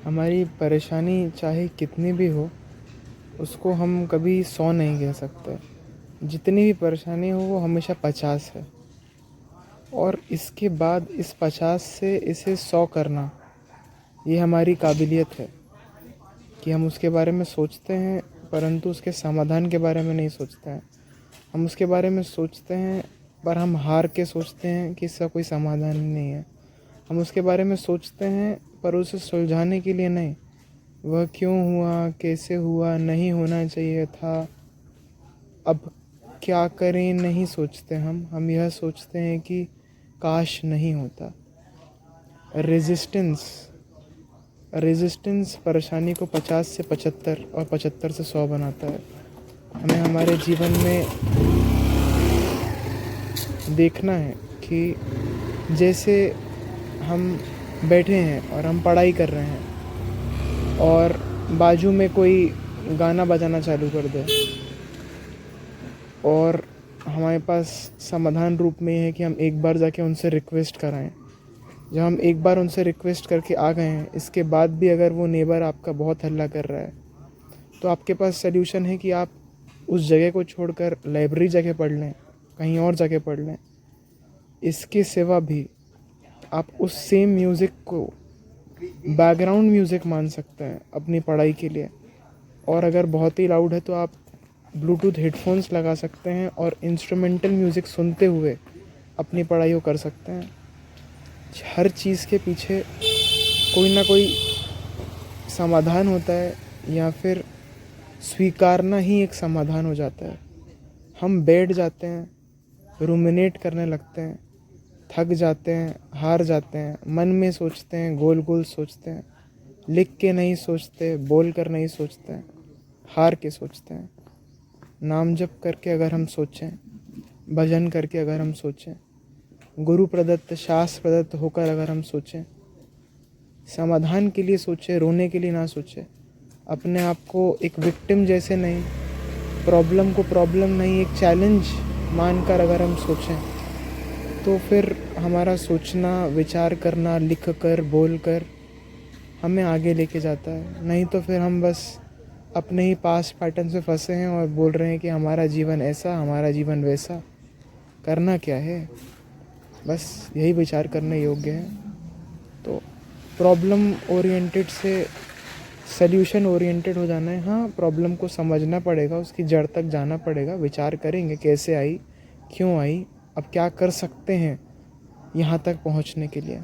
हमारी परेशानी चाहे कितनी भी हो, उसको हम कभी 100 नहीं कह सकते। जितनी भी परेशानी हो वो हमेशा 50 है, और इसके बाद इस 50 से इसे 100 करना, ये हमारी काबिलियत है कि हम उसके बारे में सोचते हैं, परंतु उसके समाधान के बारे में नहीं सोचते हैं। हम उसके बारे में सोचते हैं, पर हम हार के सोचते हैं कि इसका कोई समाधान ही नहीं है। हम उसके बारे में सोचते हैं, पर उसे सुलझाने के लिए नहीं। वह क्यों हुआ, कैसे हुआ, नहीं होना चाहिए था, अब क्या करें, नहीं सोचते हम यह सोचते हैं कि काश नहीं होता। रेजिस्टेंस परेशानी को 50 से 75 और 75 से 100 बनाता है। हमें हमारे जीवन में देखना है कि जैसे हम बैठे हैं और हम पढ़ाई कर रहे हैं, और बाजू में कोई गाना बजाना चालू कर दे, और हमारे पास समाधान रूप में है कि हम एक बार जाके उनसे रिक्वेस्ट कराएं। जब हम एक बार उनसे रिक्वेस्ट करके आ गए हैं, इसके बाद भी अगर वो नेबर आपका बहुत हल्ला कर रहा है, तो आपके पास सल्यूशन है कि आप उस जगह को छोड़कर लाइब्रेरी जाके पढ़ लें, कहीं और जाके पढ़ लें। इसके सिवा भी आप उस सेम म्यूज़िक को बैकग्राउंड म्यूज़िक मान सकते हैं अपनी पढ़ाई के लिए, और अगर बहुत ही लाउड है तो आप ब्लूटूथ हेडफोन्स लगा सकते हैं और इंस्ट्रूमेंटल म्यूज़िक सुनते हुए अपनी पढ़ाई को कर सकते हैं। हर चीज़ के पीछे कोई ना कोई समाधान होता है, या फिर स्वीकारना ही एक समाधान हो जाता है। हम बैठ जाते हैं, रूमिनेट करने लगते हैं, थक जाते हैं, हार जाते हैं, मन में सोचते हैं, गोल गोल सोचते हैं, लिख के नहीं सोचते, बोल कर नहीं सोचते हैं, हार के सोचते हैं। नाम जप करके अगर हम सोचें, भजन करके अगर हम सोचें, गुरु प्रदत्त शास्त्र प्रदत्त होकर अगर हम सोचें, समाधान के लिए सोचें, रोने के लिए ना सोचें, अपने आप को एक विक्टिम जैसे नहीं, प्रॉब्लम को प्रॉब्लम नहीं एक चैलेंज मानकर अगर हम सोचें, तो फिर हमारा सोचना, विचार करना, लिख कर, बोल कर हमें आगे लेके जाता है। नहीं तो फिर हम बस अपने ही पास्ट पैटर्न से फंसे हैं और बोल रहे हैं कि हमारा जीवन ऐसा, हमारा जीवन वैसा। करना क्या है, बस यही विचार करने योग्य है। तो प्रॉब्लम ओरिएंटेड से सल्यूशन ओरिएंटेड हो जाना है। हाँ, प्रॉब्लम को समझना पड़ेगा, उसकी जड़ तक जाना पड़ेगा, विचार करेंगे कैसे आई, क्यों आई, अब क्या कर सकते हैं यहाँ तक पहुँचने के लिए।